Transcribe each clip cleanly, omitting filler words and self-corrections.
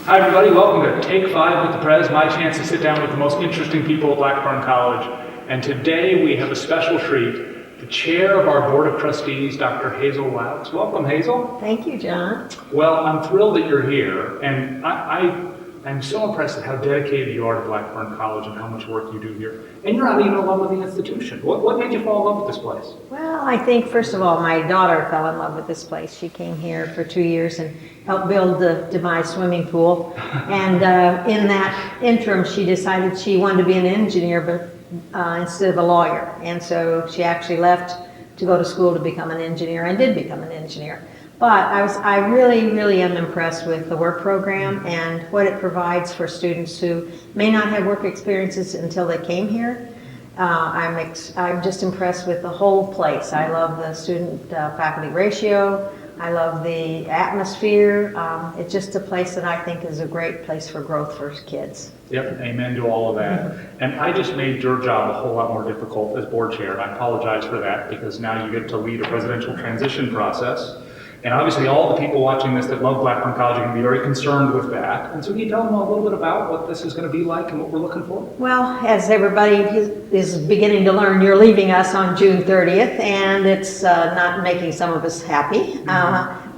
Hi everybody, welcome to Take 5 with the Prez, my chance to sit down with the most interesting people at Blackburn College. And today we have a special treat, the chair of our Board of Trustees, Dr. Hazel Loucks. Welcome, Hazel. Thank you, John. Well, I'm thrilled that you're here, and I'm so impressed at how dedicated you are to Blackburn College and how much work you do here. And you're not even in love with the institution. What made you fall in love with this place? Well, I think, first of all, my daughter fell in love with this place. She came here for 2 years and helped build the demise swimming pool. And in that interim, she decided she wanted to be an engineer, but instead of a lawyer. And so she actually left to go to school to become an engineer and did become an engineer. But I really am impressed with the work program and what it provides for students who may not have work experiences until they came here. I'm just impressed with the whole place. I love the student-faculty ratio. I love the atmosphere. It's just a place that I think is a great place for growth for kids. Yep, amen to all of that. And I just made your job a whole lot more difficult as board chair. I apologize for that because now you get to lead a presidential transition process. And obviously all the people watching this that love Blackburn College are going to be very concerned with that. And so can you tell them a little bit about what this is going to be like and what we're looking for? Well, as everybody is beginning to learn, you're leaving us on June 30th, and it's not making some of us happy,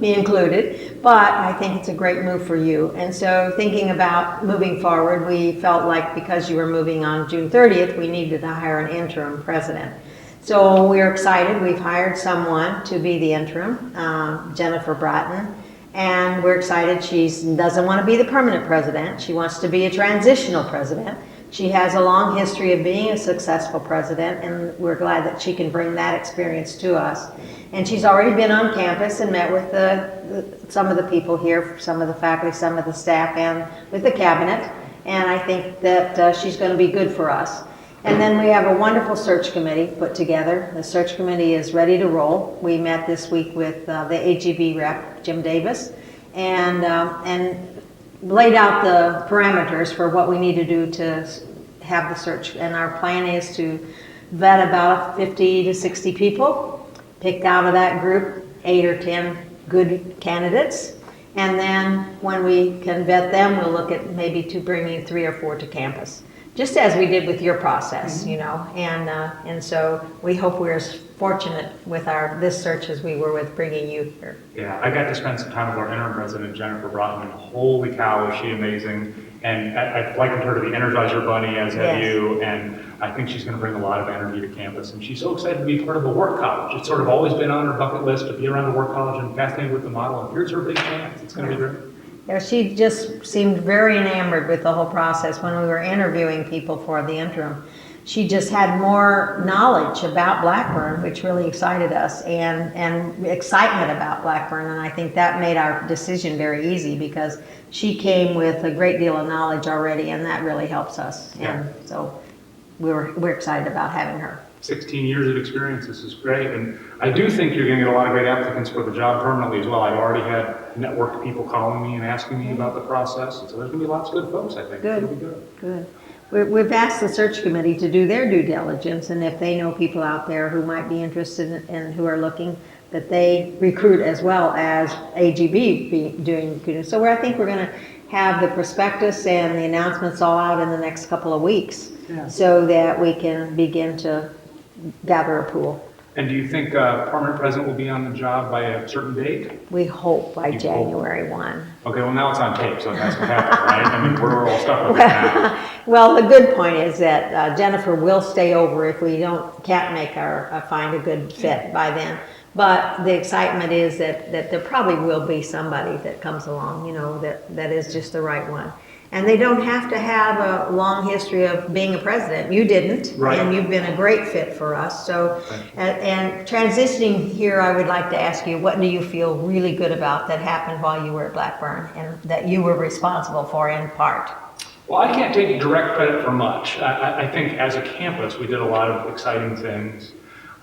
me included. But I think it's a great move for you. And so thinking about moving forward, we felt like because you were moving on June 30th, we needed to hire an interim president. So we're excited. We've hired someone to be the interim, Jennifer Bratton, and we're excited. She doesn't want to be the permanent president. She wants to be a transitional president. She has a long history of being a successful president, and we're glad that she can bring that experience to us. And she's already been on campus and met with some of the people here, some of the faculty, some of the staff, and with the cabinet. And I think that she's going to be good for us. And then we have a wonderful search committee put together. The search committee is ready to roll. We met this week with the AGB rep, Jim Davis, and laid out the parameters for what we need to do to have the search. And our plan is to vet about 50 to 60 people, pick out of that group 8 or 10 good candidates. And then when we can vet them, we'll look at maybe to bringing 3 or 4 to campus. Just as we did with your process, you know, and so we hope we're as fortunate with this search as we were with bringing you here. Yeah, I got to spend some time with our interim president, Jennifer Bratton. Holy cow, is she amazing. And I've likened her to the Energizer Bunny, as have you, and I think she's going to bring a lot of energy to campus. And she's so excited to be part of the work college. It's sort of always been on her bucket list to be around the work college and fascinated with the model, and here's her big chance. It's going to be great. Yeah, she just seemed very enamored with the whole process when we were interviewing people for the interim. She just had more knowledge about Blackburn, which really excited us, and excitement about Blackburn, and I think that made our decision very easy because she came with a great deal of knowledge already, and that really helps us. Yeah. And so we're excited about having her. 16 years of experience, this is great. And I do think you're going to get a lot of great applicants for the job permanently as well. I've already had networked people calling me and asking me about the process. And so there's going to be lots of good folks, I think. Good, It'll be good. Good. We've asked the search committee to do their due diligence, and if they know people out there who might be interested and who are looking, that they recruit as well as AGB be doing recruiting. So I think we're going to have the prospectus and the announcements all out in the next couple of weeks, so that we can begin to gather a pool. And do you think permanent president will be on the job by a certain date? We hope by January 1. Okay, well now it's on tape, so that's what happened, right? I mean, we're all stuck with it now. Well, the good point is that Jennifer will stay over if we can't make find a good fit by then. But the excitement is that there probably will be somebody that comes along, you know, that is just the right one. And they don't have to have a long history of being a president. You didn't, right. And you've been a great fit for us. So, and transitioning here, I would like to ask you, what do you feel really good about that happened while you were at Blackburn and that you were responsible for in part? Well, I can't take direct credit for much. I think as a campus, we did a lot of exciting things.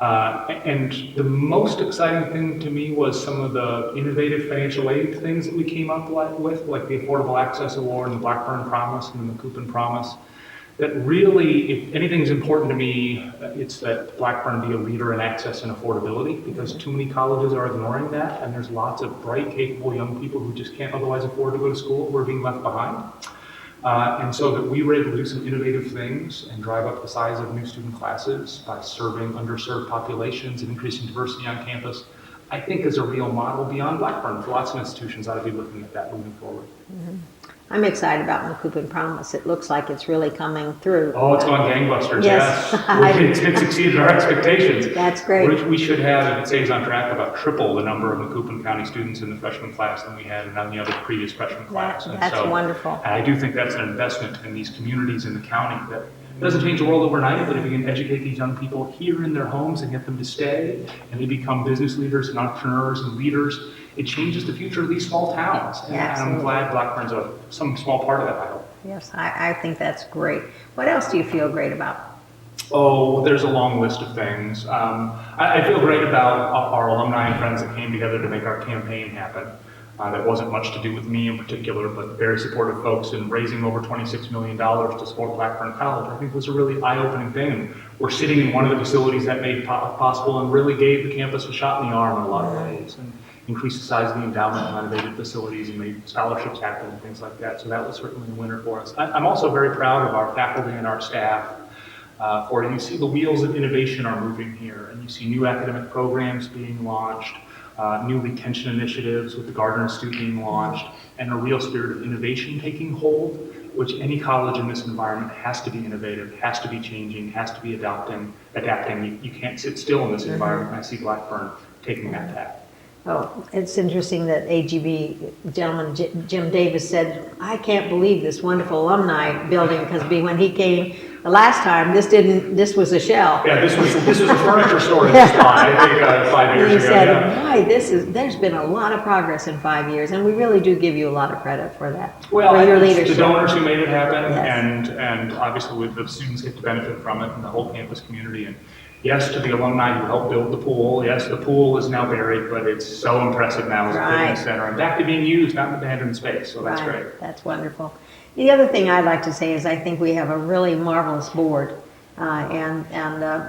And the most exciting thing to me was some of the innovative financial aid things that we came up with, like the Affordable Access Award and the Blackburn Promise and the McCoupin Promise. that really, if anything's important to me, it's that Blackburn be a leader in access and affordability, because too many colleges are ignoring that, and there's lots of bright, capable young people who just can't otherwise afford to go to school who are being left behind. And so that we were able to do some innovative things and drive up the size of new student classes by serving underserved populations and increasing diversity on campus, I think is a real model beyond Blackburn. Lots of institutions ought to be looking at that moving forward. Mm-hmm. I'm excited about Macoupin Promise. It looks like it's really coming through. Oh, it's going gangbusters, yes. It's exceeded our expectations. That's great. We should have, and it stays on track, about triple the number of Macoupin County students in the freshman class than we had in any other previous freshman class. That's wonderful. And I do think that's an investment in these communities in the county that doesn't change the world overnight, but if you can educate these young people here in their homes and get them to stay, and they become business leaders and entrepreneurs and leaders, it changes the future of these small towns. And I'm glad Blackburn's some small part of that, I hope. Yes, I think that's great. What else do you feel great about? Oh, there's a long list of things. I feel great about our alumni and friends that came together to make our campaign happen. That wasn't much to do with me in particular, but very supportive folks in raising over $26 million to support Blackburn College. I think was a really eye-opening thing. And we're sitting in one of the facilities that made possible and really gave the campus a shot in the arm in a lot of ways. And increased the size of the endowment, renovated facilities, and made scholarships happen and things like that. So that was certainly a winner for us. I'm also very proud of our faculty and our staff. For you see the wheels of innovation are moving here, and you see new academic programs being launched, new retention initiatives with the Gardner Institute being launched, and a real spirit of innovation taking hold, which any college in this environment has to be innovative, has to be changing, has to be adapting. You can't sit still in this environment, and I see Blackburn taking that path. Oh, it's interesting that AGB gentleman Jim Davis said, I can't believe this wonderful alumni building, because when he came the last time, this was a shell. Yeah, this was a furniture store in this spot, I think 5 years and ago. He said, yeah. There's been a lot of progress in 5 years, and we really do give you a lot of credit for that, well, for your leadership. The donors who made it happen, yes. and obviously the students get to benefit from it, and the whole campus community. And yes, to the alumni who helped build the pool. Yes, the pool is now buried, but it's so impressive now as a fitness center and back to being used, not an abandoned space. So that's great. That's wonderful. The other thing I'd like to say is I think we have a really marvelous board. And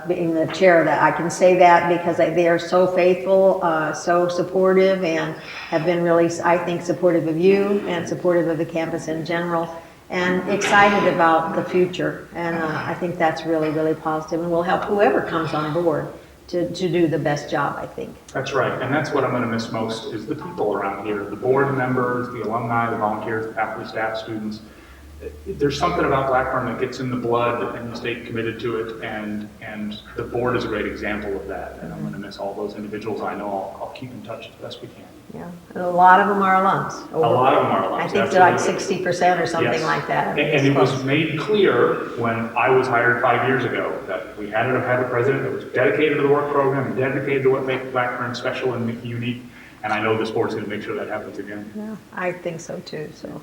being the chair, that I can say that because they are so faithful, so supportive, and have been really, I think, supportive of you and supportive of the campus in general, and excited about the future. And I think that's really, really positive, and will help whoever comes on board to do the best job, I think. That's right, and that's what I'm going to miss most is the people around here, the board members, the alumni, the volunteers, the faculty, staff, students. There's something about Blackburn that gets in the blood, and you stay committed to it, and the board is a great example of that. And I'm going to miss all those individuals. I know I'll keep in touch as best we can. Yeah, and a lot of them are alums. A lot of them are alums. I think they're like 60% or something like that. And it was made clear when I was hired 5 years ago that we had to have a president that was dedicated to the work program, dedicated to what makes Blackburn special and unique. And I know this board's going to make sure that happens again. Yeah, I think so too. So.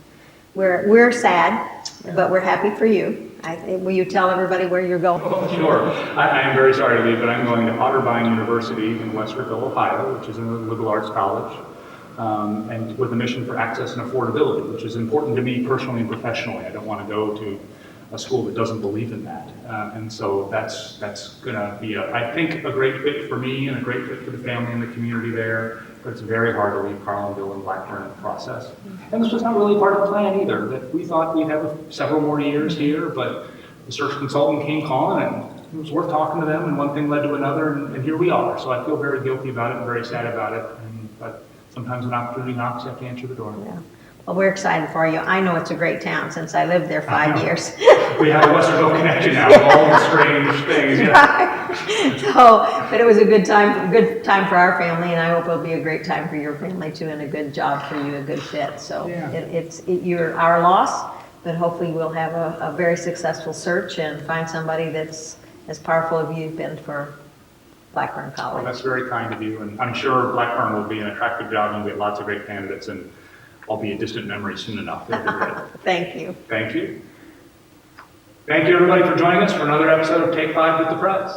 We're sad, but we're happy for you. Will you tell everybody where you're going? Oh, sure. I am very sorry to leave, but I'm going to Otterbein University in Westerville, Ohio, which is a liberal arts college, and with a mission for access and affordability, which is important to me personally and professionally. I don't want to go to a school that doesn't believe in that. And so that's going to be, I think, a great fit for me and a great fit for the family and the community there. But it's very hard to leave Carlinville and Blackburn in the process. And this was not really part of the plan either, that we thought we'd have several more years here, but the search consultant came calling, and it was worth talking to them, and one thing led to another, and here we are. So I feel very guilty about it and very sad about it, but sometimes an opportunity knocks, you have to answer the door. Yeah. Well, we're excited for you. I know it's a great town since I lived there 5 years. We have a Westerville connection now, all the strange things. Yeah. Right. So, but it was a good time for our family, and I hope it'll be a great time for your family too, and a good job for you, a good fit. So yeah. You're our loss, but hopefully we'll have a very successful search and find somebody that's as powerful as you've been for Blackburn College. Well, that's very kind of you, and I'm sure Blackburn will be an attractive job, and we have lots of great candidates, and I'll be a distant memory soon enough. Thank you. Thank you. Thank you, everybody, for joining us for another episode of Take 5 with the Prez.